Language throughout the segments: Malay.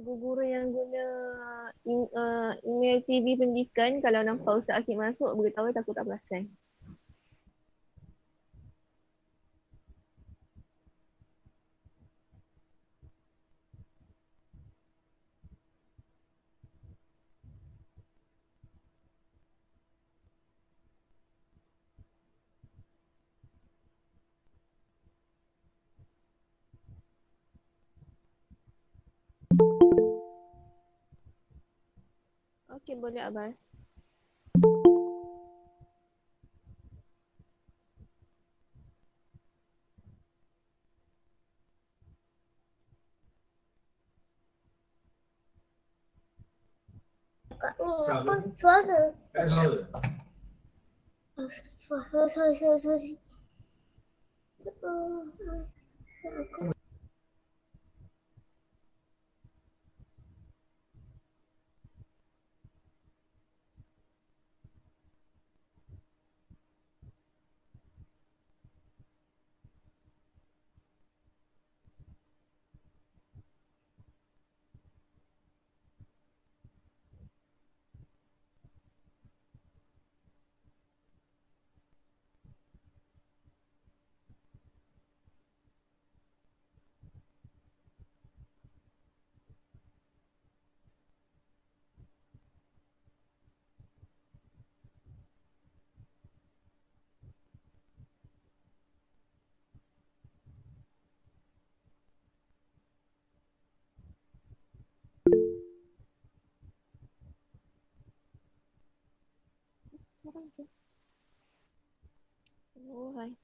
guru yang guna email TV pendidikan, kalau nampak Ustaz Akid masuk, beritahu takut tak perasan. Okey, boleh Abbas. Kat ni apa suara? Sorry. Seorang je. Oh, hai.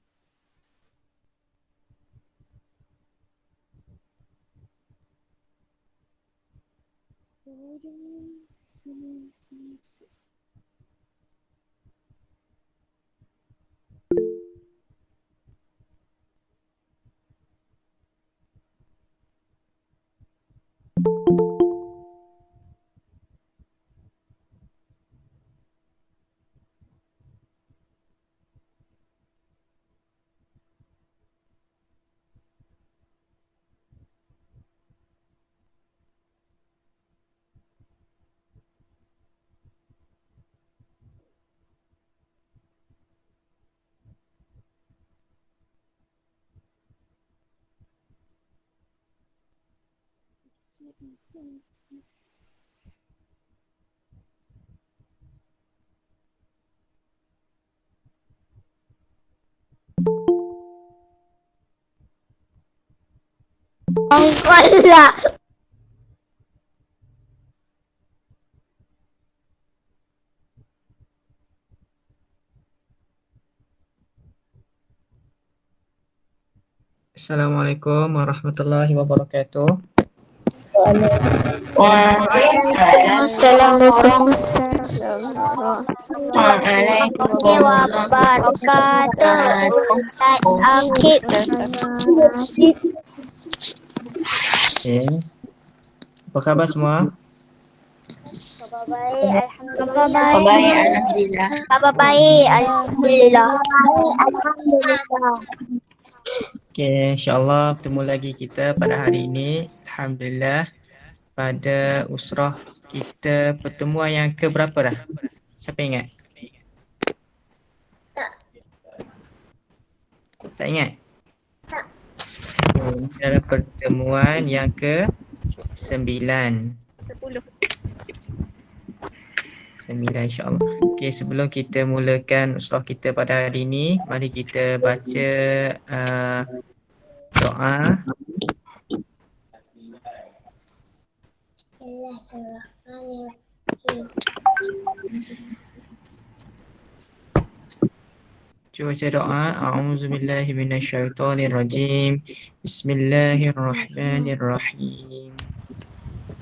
Kalah. Assalamualaikum warahmatullahi wabarakatuh. Waalaikumsalam warahmatullahi wabarakatuh. Ustaz Akid. Okay. Apa khabar semua? Khabar baik, alhamdulillah. Khabar baik, alhamdulillah. Okay, insyaAllah bertemu lagi kita pada hari ini. Alhamdulillah, pada usrah kita pertemuan yang ke berapa dah? Siapa ingat? Tak ingat? Ini adalah pertemuan yang ke-9. 9 insyaAllah. Okay, sebelum kita mulakan usrah kita pada hari ini, mari kita baca doa. Cuba baca doa. A'udzubillahi minasyaitonirrajim. Bismillahirrahmanirrahim.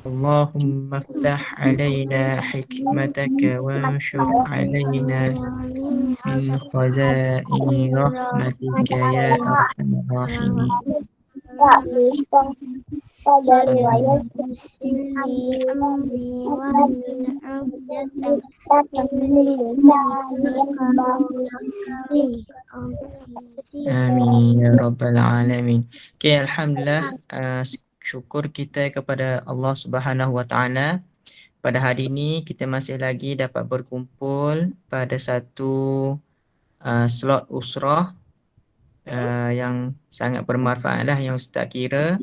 Allahumma aftah alaina hikmataka wanshur alaina min khazaini rahmatika ya arhamar rahimin. Amin ya rabbal alamin. Okay, alhamdulillah, syukur kita kepada Allah Subhanahu Wa Taala. Pada hari ini kita masih lagi dapat berkumpul pada satu slot usrah yang sangat bermanfaat lah yang Ustaz kira,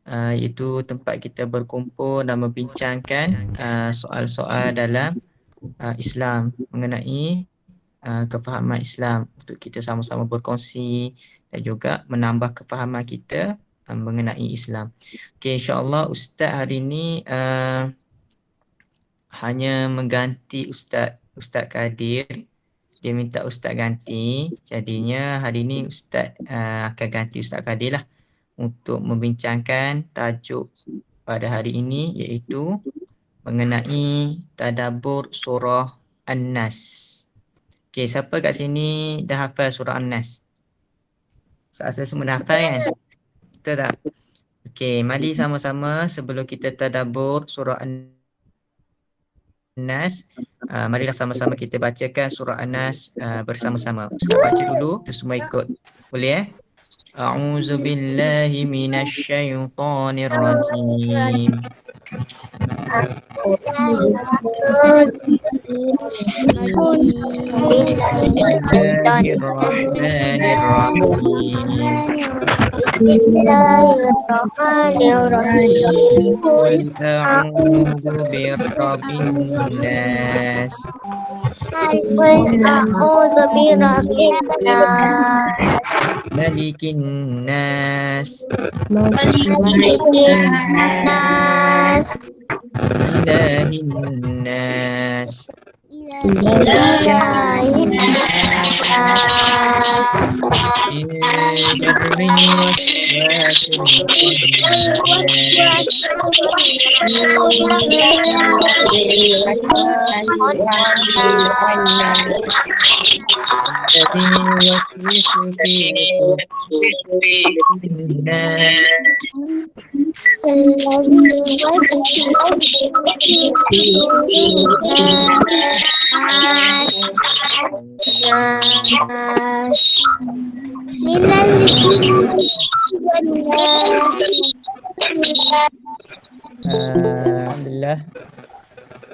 iaitu tempat kita berkumpul dan membincangkan soal-soal dalam Islam, mengenai kefahaman Islam, untuk kita sama-sama berkongsi dan juga menambah kefahaman kita mengenai Islam. Okey, insya-Allah Ustaz hari ini hanya mengganti Ustaz Kadir. Dia minta Ustaz ganti. Jadinya hari ini Ustaz akan ganti Ustaz Kadir lah untuk membincangkan tajuk pada hari ini, iaitu mengenai tadabbur surah An-Nas. Okey, siapa kat sini dah hafal surah An-Nas? Saya semua dah hafal kan? Betul tak? Okey, mari sama-sama sebelum kita tadabbur surah An-Nas, marilah sama-sama kita bacakan surah An-Nas bersama-sama. Ustaz baca dulu, kita semua ikut. Boleh A'udzu billahi minasy syaithanir rajim. Bismillahirrahmanirrahim. Qul a'udzu birabbin nas. Qul a'udzu birabbin nas. Malikin nas. Malikin nas. Ilahin nas. Ilahin nas. Alhamdulillah.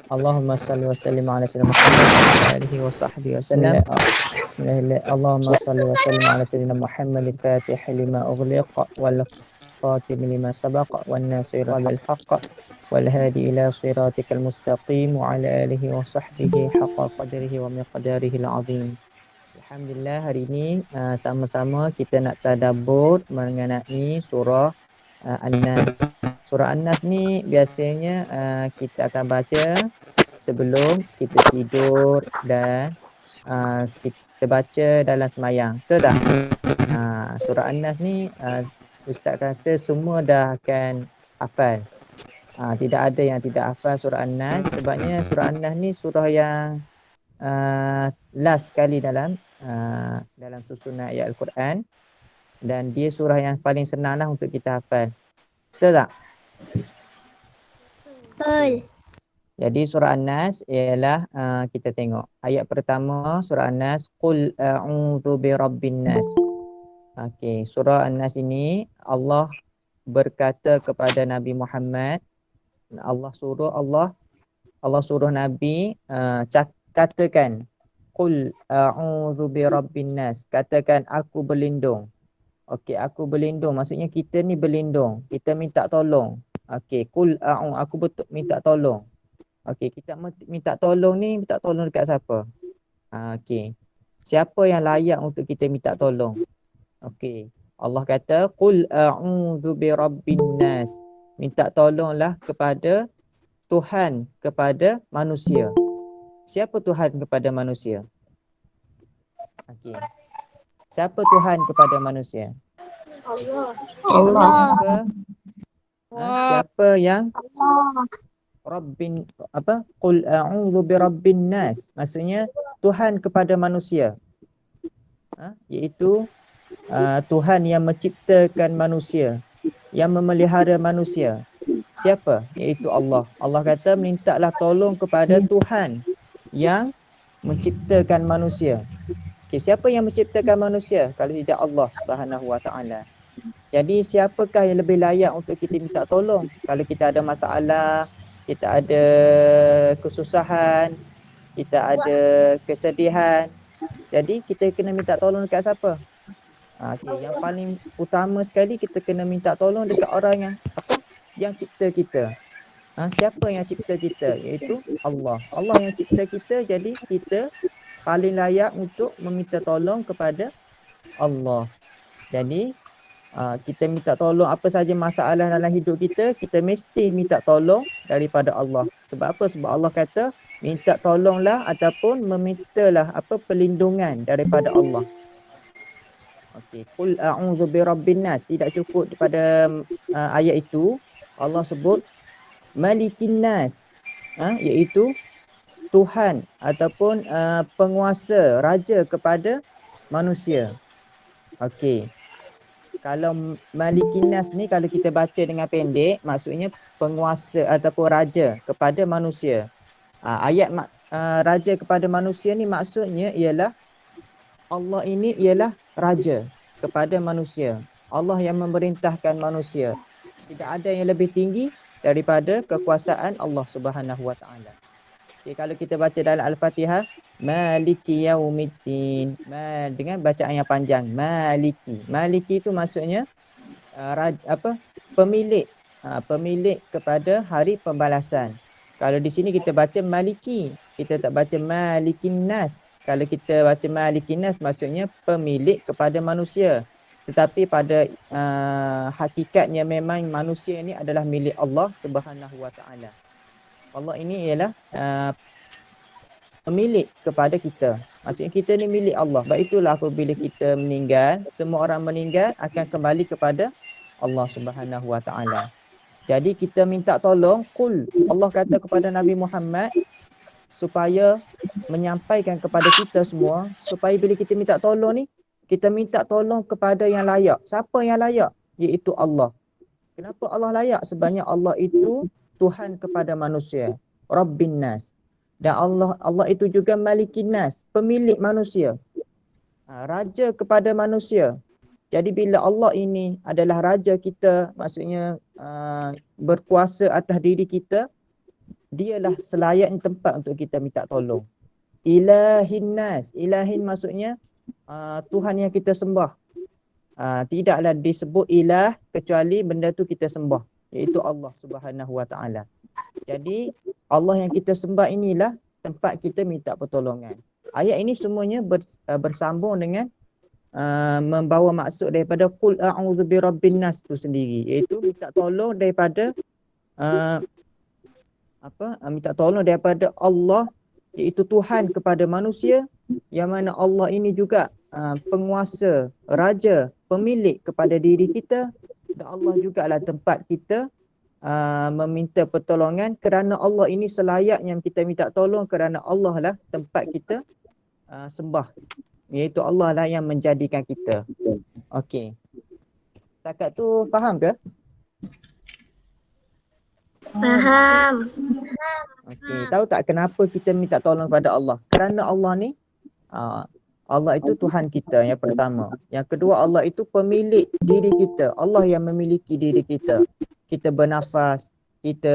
Allahumma salli wa sallim ala sayyidina Muhammad wa alihi wa sahbihi wa sallam. Bismillah. Allahumma salli wa sallim ala sayyidina Muhammad al-Fatih lima ughliq wal khatim lima sabaq wan nasir bil haqq wal hadi ila siratikal mustaqim wa ala alihi wa sahbihi haqqa qadrihi wa miqdarihi al-azim. Alhamdulillah, hari ini sama-sama kita nak tadabbur mengenai surah An-Nas. Surah An-Nas ni biasanya kita akan baca sebelum kita tidur dan kita baca dalam semayang. Betul tak? Surah An-Nas ni Ustaz rasa semua dah akan hafal. Tidak ada yang tidak hafal surah An-Nas, sebabnya surah An-Nas ni surah yang last sekali dalam susunan ayat Al-Quran, dan dia surah yang paling senang lah untuk kita hafal. Betul tak? Betul. Jadi surah An-Nas ialah kita tengok ayat pertama surah An-Nas, Qul a'udzu birabbin nas. Okey, surah An-Nas ini Allah berkata kepada Nabi Muhammad, Allah suruh Nabi katakan, Qul a'udzu birabbin nas, katakan aku berlindung. Okey, aku berlindung maksudnya kita ni berlindung, kita minta tolong. Okey, qul aku minta tolong. Okey, kita minta tolong ni, minta tolong dekat siapa? Okey, siapa yang layak untuk kita minta tolong? Okey, Allah kata qul a'udzu birabbin nas, minta tolonglah kepada Tuhan kepada manusia. Siapa Tuhan kepada manusia? Okey, siapa Tuhan kepada manusia? Allah. Siapa yang Rabbin Qul a'udzu birabbin nas, maksudnya Tuhan kepada manusia. Iaitu Tuhan yang menciptakan manusia, yang memelihara manusia. Siapa? Iaitu Allah. Allah kata mintalah tolong kepada Tuhan yang menciptakan manusia. Okay, siapa yang menciptakan manusia kalau tidak Allah Subhanahu Wa Taala? Jadi siapakah yang lebih layak untuk kita minta tolong? Kalau kita ada masalah, kita ada kesusahan, kita ada kesedihan. Jadi kita kena minta tolong dekat siapa? Okay. Yang paling utama sekali kita kena minta tolong dekat orang yang apa? Yang cipta kita. Siapa yang cipta kita? Iaitu Allah. Allah yang cipta kita, jadi kita paling layak untuk meminta tolong kepada Allah. Jadi kita minta tolong apa saja masalah dalam hidup kita, kita mesti minta tolong daripada Allah. Sebab apa? Sebab Allah kata minta tolonglah ataupun memintalah apa perlindungan daripada Allah. Okey, qul a'udzu birabbin nas. Tidak cukup pada ayat itu Allah sebut malikin nas, iaitu Tuhan ataupun penguasa, raja kepada manusia. Okey. Kalau malikin nas ni kalau kita baca dengan pendek, maksudnya penguasa ataupun raja kepada manusia. Ayat raja kepada manusia ni maksudnya ialah Allah ini ialah raja kepada manusia. Allah yang memerintahkan manusia. Tidak ada yang lebih tinggi daripada kekuasaan Allah Subhanahu Wa Taala. Okay, kalau kita baca dalam Al-Fatihah, Maliki Yaumiddin, dengan bacaan yang panjang, Maliki. Maliki itu maksudnya pemilik, pemilik kepada hari pembalasan. Kalau di sini kita baca Maliki, kita tak baca Malikin Nas. Kalau kita baca Malikin Nas maksudnya pemilik kepada manusia. Tetapi pada hakikatnya memang manusia ini adalah milik Allah Subhanahu Wa Taala. Allah ini ialah pemilik kepada kita. Maksudnya kita ni milik Allah. Sebab itulah apabila kita meninggal, semua orang meninggal akan kembali kepada Allah Subhanahu Wa Taala. Jadi kita minta tolong, qul. Allah kata kepada Nabi Muhammad supaya menyampaikan kepada kita semua, supaya bila kita minta tolong ni, kita minta tolong kepada yang layak. Siapa yang layak? Iaitu Allah. Kenapa Allah layak? Sebabnya Allah itu Tuhan kepada manusia, Rabbin Nas. Dan Allah itu juga Malikin Nas, pemilik manusia, raja kepada manusia. Jadi bila Allah ini adalah raja kita, maksudnya berkuasa atas diri kita, dialah selayaknya tempat untuk kita minta tolong. Ilahin Nas, ilahin maksudnya Tuhan yang kita sembah. Tidaklah disebut ilah kecuali benda tu kita sembah, iaitu Allah Subhanahu Wa Taala. Jadi Allah yang kita sembah inilah tempat kita minta pertolongan. Ayat ini semuanya bersambung dengan membawa maksud daripada qul a'udzu birabbin nas tu sendiri, iaitu minta tolong daripada minta tolong daripada Allah, iaitu Tuhan kepada manusia, yang mana Allah ini juga penguasa, raja, pemilik kepada diri kita, dan Allah jugalah tempat kita meminta pertolongan, kerana Allah ini selayaknya kita minta tolong, kerana Allah lah tempat kita sembah, iaitu Allah lah yang menjadikan kita. Okey. Setakat tu faham ke? Faham. Okey, tahu tak kenapa kita minta tolong kepada Allah? Kerana Allah ni Allah itu Tuhan kita yang pertama. Yang kedua, Allah itu pemilik diri kita. Allah yang memiliki diri kita. Kita bernafas, kita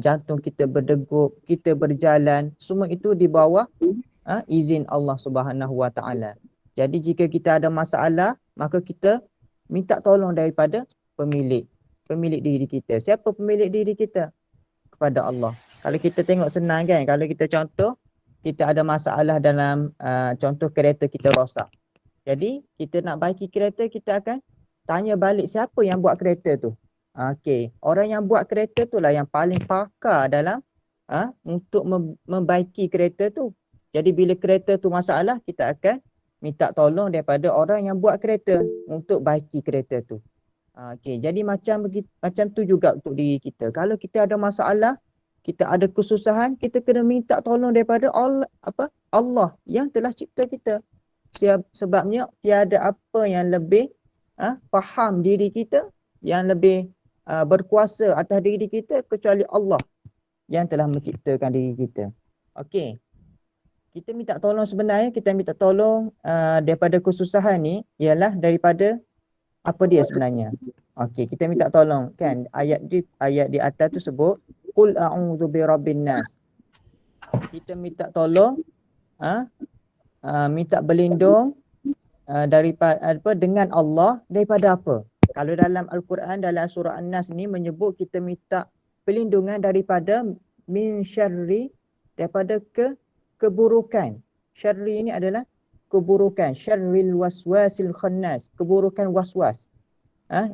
jantung kita berdegup, kita berjalan, semua itu di bawah izin Allah Subhanahu Wa Taala. Jadi jika kita ada masalah, maka kita minta tolong daripada pemilik diri kita. Siapa pemilik diri kita? Kepada Allah. Kalau kita tengok senang kan, kalau kita contoh, kita ada masalah dalam contoh kereta kita rosak. Jadi kita nak baiki kereta, kita akan tanya balik siapa yang buat kereta tu. Okey, orang yang buat kereta tu lah yang paling pakar dalam untuk membaiki kereta tu. Jadi bila kereta tu masalah, kita akan minta tolong daripada orang yang buat kereta untuk baiki kereta tu. Okey, jadi macam tu juga untuk diri kita. Kalau kita ada masalah, kita ada kesusahan, kita kena minta tolong daripada Allah yang telah cipta kita. Sebabnya tiada apa yang lebih faham diri kita, yang lebih berkuasa atas diri kita kecuali Allah yang telah menciptakan diri kita. Okey. Kita minta tolong sebenarnya, kita minta tolong daripada kesusahan ni ialah daripada apa dia sebenarnya? Okey, kita minta tolong kan, ayat di atas tu sebut qul a'udzu birabbin nas. Kita minta tolong minta berlindung daripada apa, dengan Allah daripada apa? Kalau dalam Al-Quran dalam surah An-Nas ni menyebut kita minta perlindungan daripada min syarri, daripada keburukan. Syarri ini adalah keburukan, syarril waswasil khannas, keburukan waswas.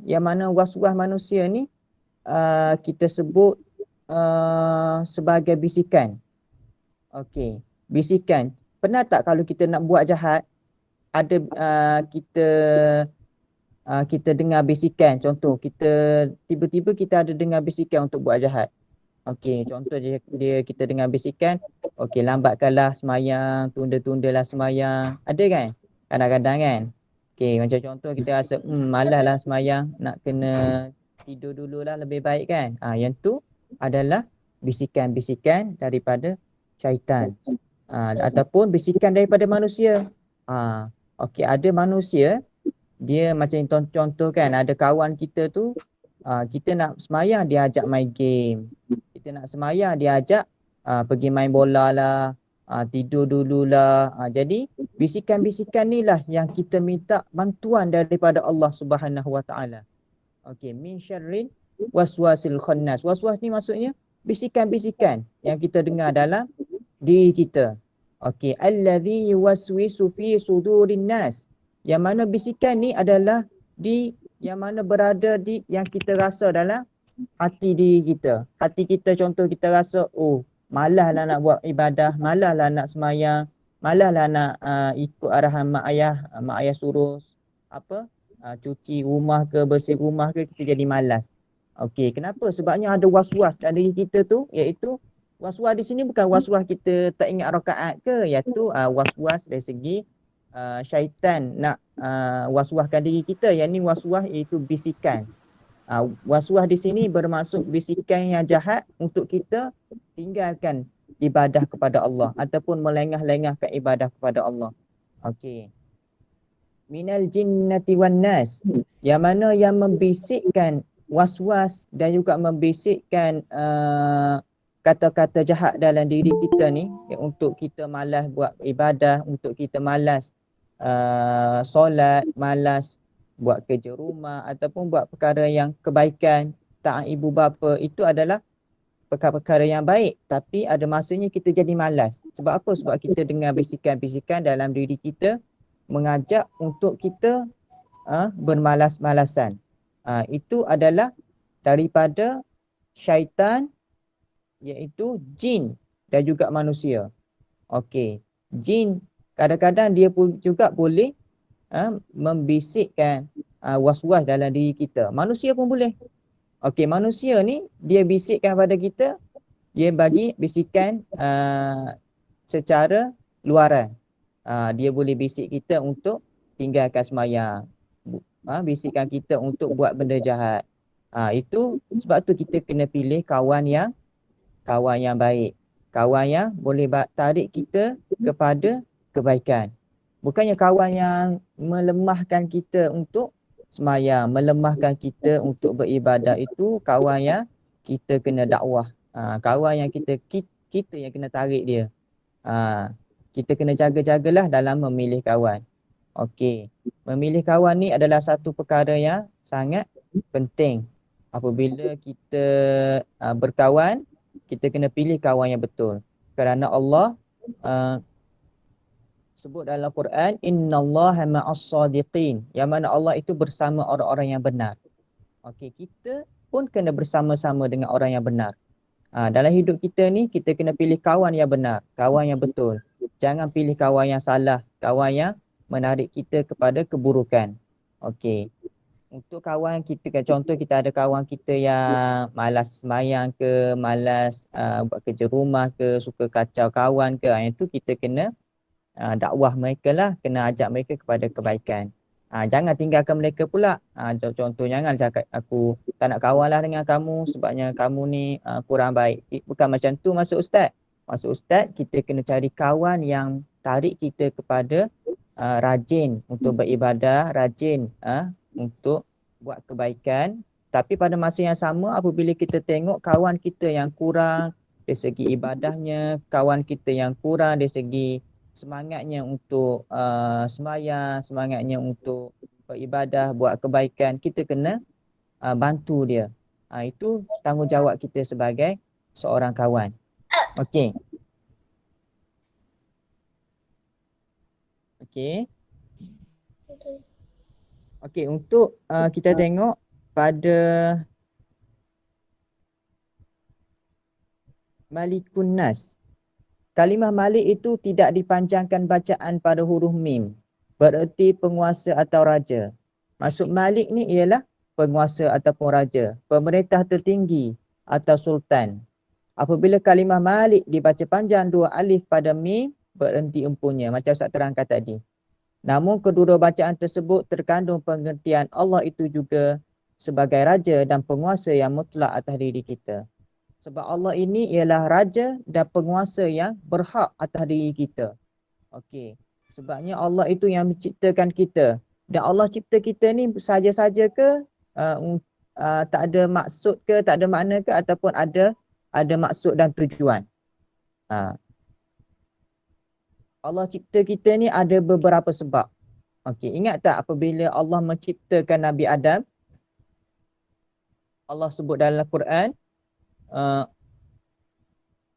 Yang mana waswas manusia ni kita sebut sebagai bisikan. Okey, bisikan. Pernah tak kalau kita nak buat jahat, ada kita dengar bisikan, contoh kita tiba-tiba kita ada dengar bisikan untuk buat jahat. Okey, contoh dia kita dengar bisikan, okey lambatkanlah semayang, tunda-tundalah semayang. Ada kan? Kadang-kadang kan. Okey, macam contoh kita rasa malaslah semayang, nak kena tidur dululah lebih baik kan. Yang tu adalah bisikan-bisikan daripada syaitan. Ataupun bisikan daripada manusia. Okey, ada manusia dia macam contoh kan, ada kawan kita tu kita nak semayang dia ajak main game. Kita nak semayang dia ajak pergi main bola lah, tidur dululah. Jadi bisikan-bisikan ni lah yang kita minta bantuan daripada Allah Subhanahu Wa Taala. Okey, min syarril waswasil khannas. Waswas ni maksudnya bisikan-bisikan yang kita dengar dalam diri kita. Okey, allazi yuwaswisu fi sudurin nas. Yang mana bisikan ni adalah yang mana berada di yang kita rasa dalam hati diri kita. Hati kita, contoh kita rasa malaslah nak buat ibadah, malaslah nak semayang, malaslah nak ikut arahan mak ayah suruh cuci rumah ke, bersih rumah ke, kita jadi malas. Okey, kenapa? Sebabnya ada was-was dalam diri kita tu, iaitu was-was di sini bukan was-was kita tak ingat rakaat ke, iaitu was-was dari segi syaitan nak was-waskan diri kita. Yang ni was-was iaitu bisikan. Was-was di sini bermaksud bisikan yang jahat untuk kita tinggalkan ibadah kepada Allah ataupun melengah-lengahkan ibadah kepada Allah. Okey. Minal jinnati wan nas. Yang mana yang membisikkan was-was dan juga membisikkan kata-kata jahat dalam diri kita ni, untuk kita malas buat ibadah, untuk kita malas solat, malas buat kerja rumah ataupun buat perkara yang kebaikan, taat ibu bapa, itu adalah perkara-perkara yang baik, tapi ada masanya kita jadi malas. Sebab apa? Sebab kita dengar bisikan-bisikan dalam diri kita mengajak untuk kita bermalas-malasan. Itu adalah daripada syaitan, iaitu jin dan juga manusia. Okey, jin kadang-kadang dia pun juga boleh membisikkan was-was dalam diri kita. Manusia pun boleh. Okey, manusia ni dia bisikkan pada kita, dia bagi bisikan secara luaran. Dia boleh bisik kita untuk tinggalkan semayang, bisikkan kita untuk buat benda jahat. Itu sebab tu kita kena pilih kawan yang baik, kawan yang boleh tarik kita kepada kebaikan. Bukannya kawan yang melemahkan kita untuk semayang, melemahkan kita untuk beribadah. Itu kawan yang kita kena dakwah. Kawan yang kita yang kena tarik dia. Kita kena jaga-jagalah dalam memilih kawan. Okey, memilih kawan ni adalah satu perkara yang sangat penting. Apabila kita berkawan, kita kena pilih kawan yang betul. Kerana Allah sebut dalam Quran, innallaha ma'as sadiqin, yang mana Allah itu bersama orang-orang yang benar. Okey, kita pun kena bersama-sama dengan orang yang benar. Dalam hidup kita ni kita kena pilih kawan yang benar, kawan yang betul. Jangan pilih kawan yang salah, kawan yang menarik kita kepada keburukan. Okey. Untuk kawan kita, contoh kita ada kawan kita yang malas semayang ke, malas buat kerja rumah ke, suka kacau kawan ke, yang tu kita kena dakwah mereka lah, kena ajak mereka kepada kebaikan. Jangan tinggalkan mereka pula. Contoh, jangan cakap aku tak nak kawan lah dengan kamu sebabnya kamu ni kurang baik. Bukan macam tu maksud Ustaz. Maksud Ustaz, kita kena cari kawan yang tarik kita kepada rajin untuk beribadah, rajin untuk buat kebaikan, tapi pada masa yang sama apabila kita tengok kawan kita yang kurang dari segi ibadahnya, kawan kita yang kurang dari segi semangatnya untuk sembahyang, semangatnya untuk beribadah, buat kebaikan, kita kena bantu dia. Itu tanggungjawab kita sebagai seorang kawan. Okey. Okey. Okey, untuk kita tengok pada Malikun Nas. Kalimah Malik itu tidak dipanjangkan bacaan pada huruf mim. Bererti penguasa atau raja. Maksud Malik ni ialah penguasa ataupun raja, pemerintah tertinggi atau sultan. Apabila kalimah Malik dibaca panjang dua alif pada mim, berhenti empunya macam Ustaz terangkan tadi. Namun kedua-dua bacaan tersebut terkandung pengertian Allah itu juga sebagai raja dan penguasa yang mutlak atas diri kita. Sebab Allah ini ialah raja dan penguasa yang berhak atas diri kita. Okey. Sebabnya Allah itu yang menciptakan kita. Dan Allah cipta kita ni saja-saja ke tak ada maksud ke, tak ada makna ke, ataupun ada maksud dan tujuan. Allah cipta kita ni ada beberapa sebab. Okey, ingat tak apabila Allah menciptakan Nabi Adam, Allah sebut dalam Quran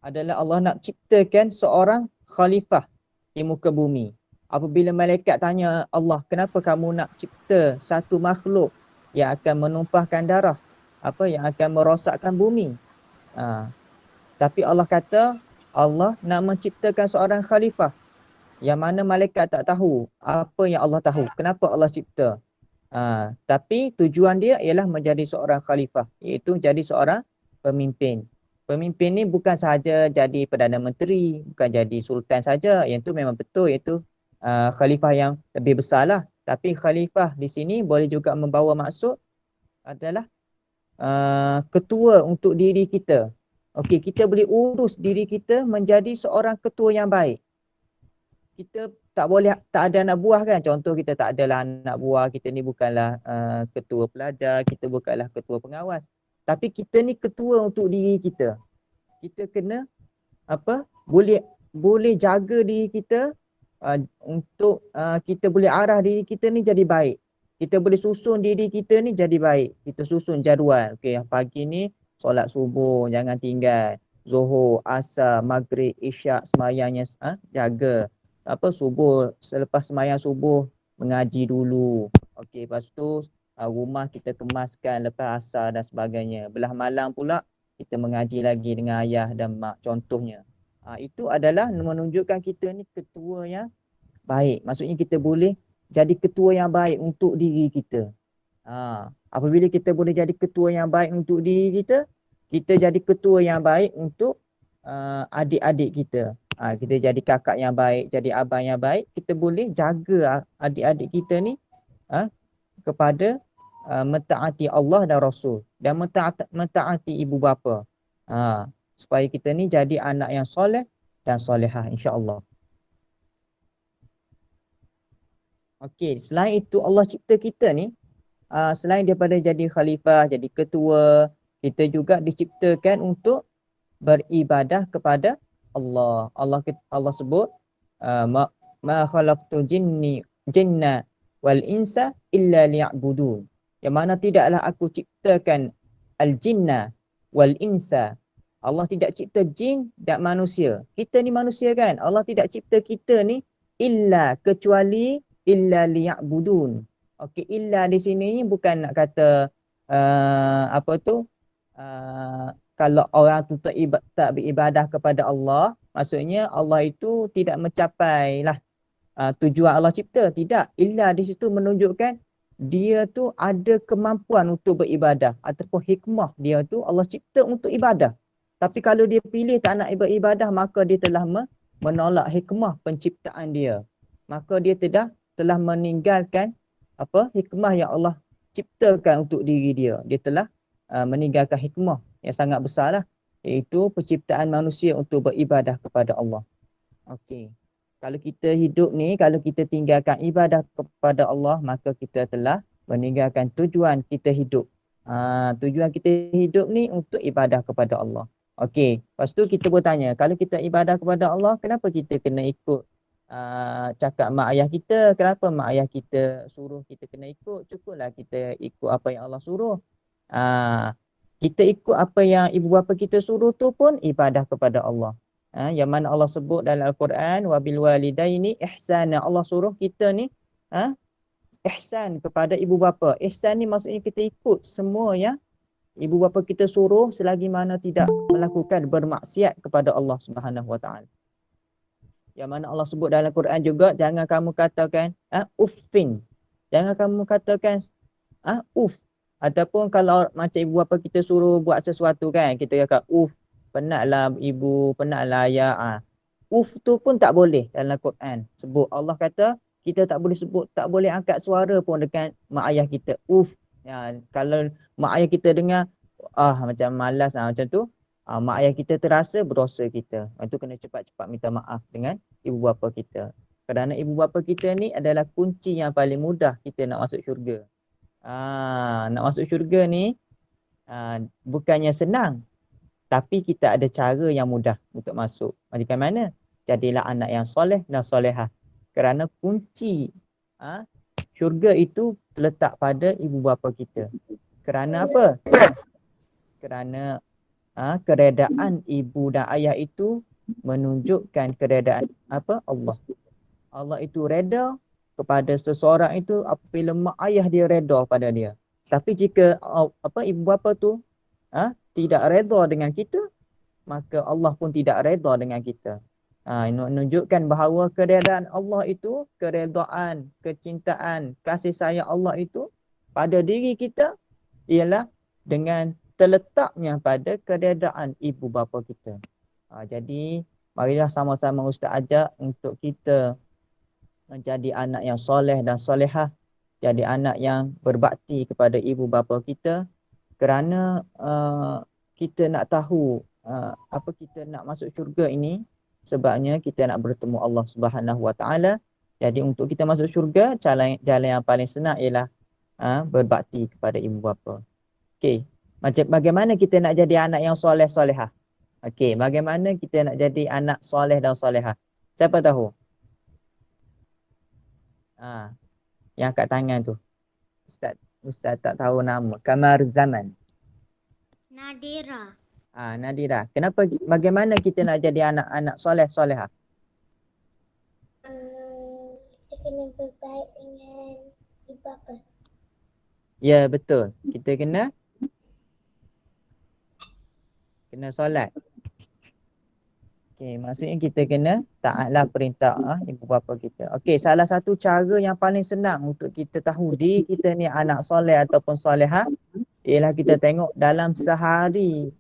adalah Allah nak ciptakan seorang khalifah di muka bumi. Apabila malaikat tanya Allah, kenapa kamu nak cipta satu makhluk yang akan menumpahkan darah, yang akan merosakkan bumi? Tapi Allah kata, Allah nak menciptakan seorang khalifah yang mana malaikat tak tahu apa yang Allah tahu. Kenapa Allah cipta? Tapi tujuan dia ialah menjadi seorang khalifah, iaitu jadi seorang pemimpin. Pemimpin ni bukan sahaja jadi Perdana Menteri, bukan jadi Sultan saja. Yang tu memang betul, iaitu khalifah yang lebih besar lah. Tapi khalifah di sini boleh juga membawa maksud adalah ketua untuk diri kita. Okey, kita boleh urus diri kita menjadi seorang ketua yang baik. Kita tak ada anak buah kan. Contoh kita tak adalah anak buah, kita ni bukanlah ketua pelajar, kita bukanlah ketua pengawas. Tapi kita ni ketua untuk diri kita. Kita kena boleh jaga diri kita untuk kita boleh arah diri kita ni jadi baik. Kita boleh susun diri kita ni jadi baik. Kita susun jadual. Okey, pagi ni solat subuh jangan tinggal. Zuhur, asar, maghrib, isyak sembahyangnya jaga. Subuh, selepas sembahyang subuh mengaji dulu. Okey, lepas tu rumah kita kemaskan lepas asar dan sebagainya. Belah malam pula kita mengaji lagi dengan ayah dan mak contohnya. Itu adalah menunjukkan kita ni ketua yang baik. Maksudnya kita boleh jadi ketua yang baik untuk diri kita. Apabila kita boleh jadi ketua yang baik untuk diri kita, kita jadi ketua yang baik untuk adik-adik kita. Kita jadi kakak yang baik, jadi abang yang baik, kita boleh jaga adik-adik kita ni kepada mentaati Allah dan Rasul dan mentaati ibu bapa. Supaya kita ni jadi anak yang soleh dan solehah, insya-Allah. Okey, selain itu Allah cipta kita ni selain daripada jadi khalifah, jadi ketua, kita juga diciptakan untuk beribadah kepada Allah. Allah sebut ma khalaqtu jinna wal insa illa liya'budun. Yang mana tidaklah aku ciptakan al-jinna wal insa. Allah tidak cipta jin dan manusia. Kita ni manusia kan? Allah tidak cipta kita ni kecuali illa liya'budun. Okey, illa di sini bukan nak kata kalau orang tu tak beribadah kepada Allah, maksudnya Allah itu tidak mencapai lah tujuan Allah cipta. Tidak. Illa di situ menunjukkan dia tu ada kemampuan untuk beribadah ataupun hikmah dia tu Allah cipta untuk ibadah. Tapi kalau dia pilih tak nak beribadah, maka dia telah menolak hikmah penciptaan dia. Maka dia telah meninggalkan hikmah yang Allah ciptakan untuk diri dia. Dia telah meninggalkan hikmah yang sangat besar lah, iaitu penciptaan manusia untuk beribadah kepada Allah. Okey. Kalau kita hidup ni, kalau kita tinggalkan ibadah kepada Allah, maka kita telah meninggalkan tujuan kita hidup. Tujuan kita hidup ni untuk ibadah kepada Allah. Okey, lepas tu kita bertanya, kalau kita ibadah kepada Allah, kenapa kita kena ikut cakap mak ayah kita? Kenapa mak ayah kita suruh kita kena ikut? Cukuplah kita ikut apa yang Allah suruh. Kita ikut apa yang ibu bapa kita suruh tu pun ibadah kepada Allah. Yang mana Allah sebut dalam Al-Quran, wabil walidaini ihsana. Allah suruh kita ni ihsan kepada ibu bapa. Ihsan ni maksudnya kita ikut semua yang ibu bapa kita suruh selagi mana tidak melakukan bermaksiat kepada Allah Subhanahu Wa Taala. Yang mana Allah sebut dalam Quran juga, jangan kamu katakan uffin. Jangan kamu katakan uff. Ataupun kalau macam ibu bapa kita suruh buat sesuatu kan, kita kata penatlah ibu, penatlah ayah. Uff tu pun tak boleh dalam Quran. Sebut Allah kata kita tak boleh sebut, tak boleh angkat suara pun dekat mak ayah kita. Uff. Kalau mak ayah kita dengar macam malas macam tu, mak ayah kita terasa berdosa kita. Itu kena cepat-cepat minta maaf dengan ibu bapa kita. Kerana ibu bapa kita ni adalah kunci yang paling mudah kita nak masuk syurga. Nak masuk syurga ni bukannya senang, tapi kita ada cara yang mudah untuk masuk. Macam mana? Jadilah anak yang soleh dan solehah. Kerana kunci syurga itu terletak pada ibu bapa kita. Kerana apa? Kerana keredaan ibu dan ayah itu menunjukkan keredaan apa? Allah. Allah itu reda kepada seseorang itu apabila mak ayah dia reda pada dia. Tapi jika ibu bapa tu tidak reda dengan kita, maka Allah pun tidak reda dengan kita. Menunjukkan bahawa keredaan Allah itu, keredaan, kecintaan, kasih sayang Allah itu pada diri kita ialah dengan terletaknya pada keredaan ibu bapa kita. Jadi marilah sama-sama Ustaz ajak untuk kita menjadi anak yang soleh dan solehah, jadi anak yang berbakti kepada ibu bapa kita, kerana kita nak tahu apa kita nak masuk syurga ini, sebabnya kita nak bertemu Allah Subhanahu Wa Taala. Jadi untuk kita masuk syurga, jalan yang paling senang ialah berbakti kepada ibu bapa. Okey, bagaimana kita nak jadi anak yang soleh solehah? Okey, bagaimana kita nak jadi anak soleh dan solehah? Siapa tahu? Yang kat tangan tu. Ustaz tak tahu nama. Kamar Zaman. Nadira. Nadira. Bagaimana kita nak jadi anak-anak soleh solehah? Kita kena berbaik dengan ibu bapa. Ya, betul. Kita kena solat. Okey, maksudnya kita kena taatlah perintah ibu bapa kita. Okey, salah satu cara yang paling senang untuk kita tahu diri kita ni anak soleh ataupun solehah ialah kita tengok dalam sehari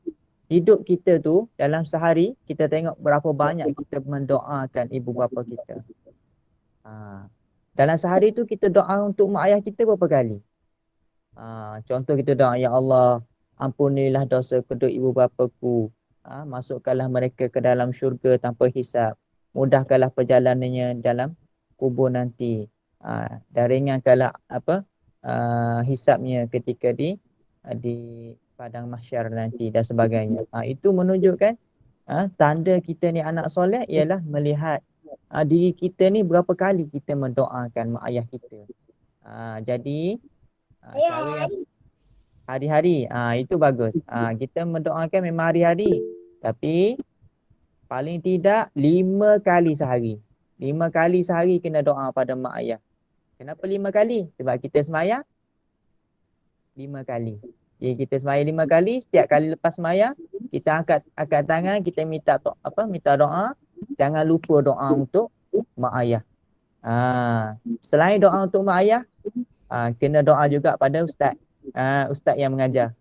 hidup kita tu, dalam sehari kita tengok berapa banyak kita mendoakan ibu bapa kita. Dalam sehari tu kita doa untuk mak ayah kita berapa kali? Contoh kita doa, ya Allah, ampunilah dosa kedua ibu bapaku. Masukkanlah mereka ke dalam syurga tanpa hisap. Mudahkanlah perjalanannya dalam kubur nanti. Dan ringankanlah hisapnya ketika di padang mahsyar nanti dan sebagainya. Itu menunjukkan tanda kita ni anak soleh ialah melihat diri kita ni berapa kali kita mendoakan mak ayah kita. Jadi cara yang hari-hari, itu bagus. Kita mendoakan memang hari-hari. Tapi paling tidak 5 kali sehari. 5 kali sehari kena doa pada mak ayah. Kenapa 5 kali? Sebab kita sembahyang 5 kali. Jadi kita sembahyang 5 kali, setiap kali lepas sembahyang kita angkat tangan, kita minta doa. Jangan lupa doa untuk mak ayah. Selain doa untuk mak ayah, kena doa juga pada ustaz. Ustaz yang mengajar.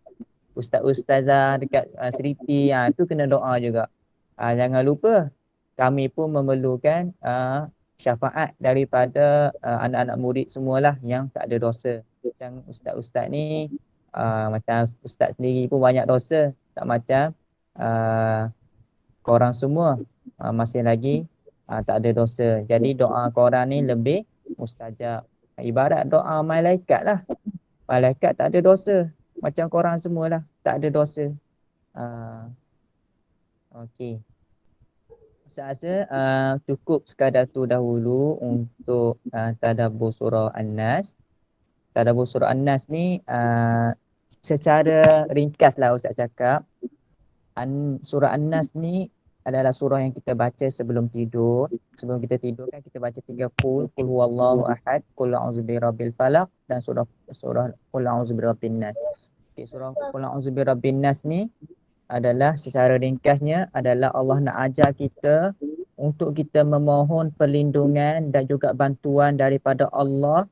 Ustazah dekat Seriti, tu kena doa juga. Jangan lupa, kami pun memerlukan syafaat daripada anak-anak murid semualah yang tak ada dosa. Macam ustaz-ustaz ni, macam ustaz sendiri pun banyak dosa. Tak macam korang semua masih lagi tak ada dosa. Jadi doa korang ni lebih mustajab. Ibarat doa malaikat lah. Malaikat tak ada dosa. Macam korang semua lah, tak ada dosa. Okey. Saya rasa cukup sekadar tu dahulu untuk tadabbur surah An-Nas. Tadabbur surah An-Nas ni secara ringkas lah Ustaz cakap. Surah An-Nas ni adalah surah yang kita baca sebelum tidur. Sebelum kita tidur kan kita baca 3 qul huwallahu ahad, qul a'udzu birabbil falaq dan surah qul a'udzu birabbin nas. Okay, surah qul a'udzu birabbin nas ni adalah secara ringkasnya adalah Allah nak ajar kita untuk kita memohon perlindungan dan juga bantuan daripada Allah,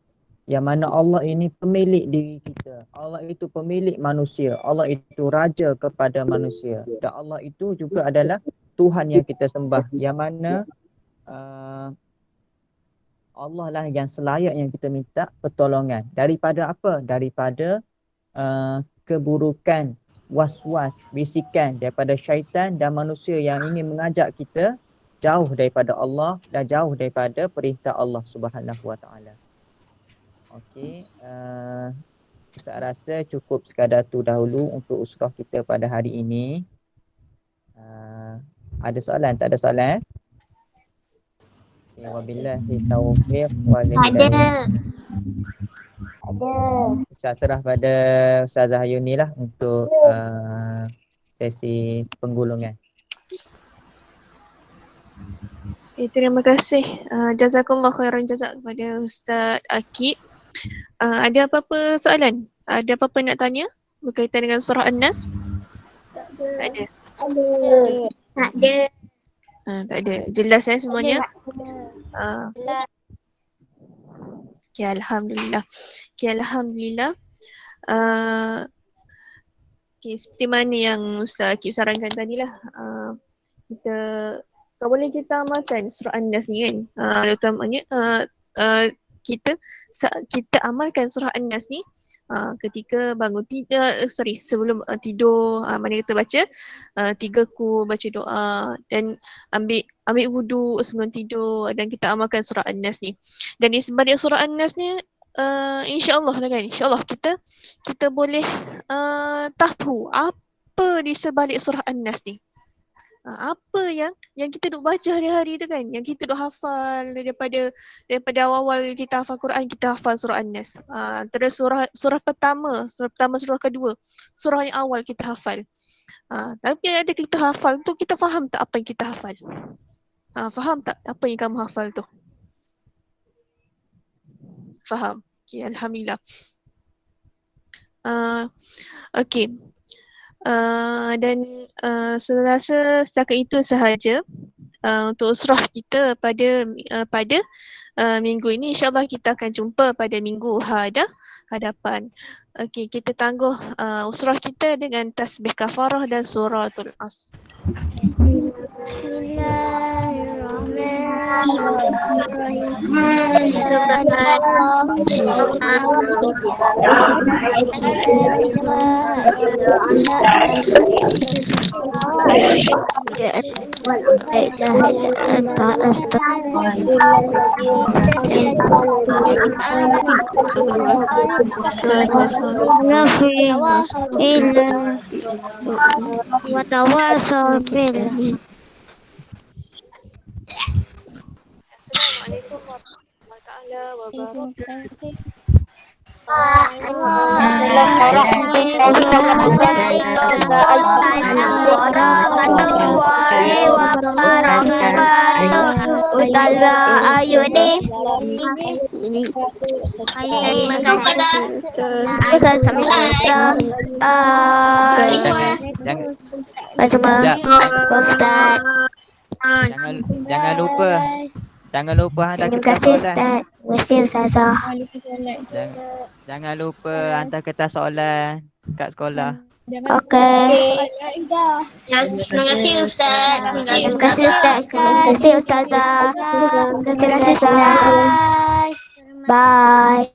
yang mana Allah ini pemilik diri kita. Allah itu pemilik manusia. Allah itu raja kepada manusia. Dan Allah itu juga adalah Tuhan yang kita sembah, yang mana Allah lah yang selayak yang kita minta pertolongan. Daripada apa? Daripada keburukan, was-was, bisikan daripada syaitan dan manusia yang ingin mengajak kita jauh daripada Allah dan jauh daripada perintah Allah Subhanahu Wa Taala. Okey, saya rasa cukup sekadar tu dahulu untuk usrah kita pada hari ini. Ada soalan? Tak ada soalan? Okay, wabillahi taufiq wal hidayah. Ada. Saya serah pada Ustazah Yuni lah untuk sesi penggulungan. Terima kasih. Jazakallah khairan jazak kepada Ustaz Akib. Ada apa-apa soalan? Ada apa-apa nak tanya berkaitan dengan surah An-Nas? Tak ada. Tak ada. Tak ada. Jelas semuanya? Okay, Alhamdulillah. Okay, Alhamdulillah. Okay, seperti mana yang Ustaz Akib sarankan tadilah. Kalau boleh kita amalkan surah An-Nas ni kan. Utamanya kita amalkan surah An-Nas ni ketika bangun tidur, sebelum tidur, mana kita baca 3 qul, baca doa dan ambil wudu sebelum tidur, dan kita amalkan surah An-Nas ni. Dan di sebalik surah An-Nas ni insya-Allah lah kan, insya-Allah kita boleh tahu apa di sebalik surah An-Nas ni. Apa yang kita duk baca hari-hari tu kan, yang kita duk hafal daripada awal-awal kita hafal Quran, kita hafal surah An-Nas. Terus surah pertama, surah kedua, surah yang awal kita hafal. Tapi ada kita hafal tu, kita faham tak apa yang kita hafal? Faham tak apa yang kamu hafal tu? Faham? Okay, Alhamdulillah. Okay. Dan saya rasa setakat itu sahaja untuk usrah kita pada minggu ini. InsyaAllah kita akan jumpa pada minggu hadapan. Okey, kita tangguh usrah kita dengan tasbih kafarah dan suratul Asr. Assalamualaikum warahmatullahi wabarakatuh. Ustazah Ayu ni Jangan lupa hantar kertas soalan. Terima kasih Ustazah. Jangan lupa hantar kertas soalan kat sekolah. Okey. Terima kasih Ustaz. Terima kasih Ustaz. Terima kasih Ustazah. Terima kasih Ustaz. Bye.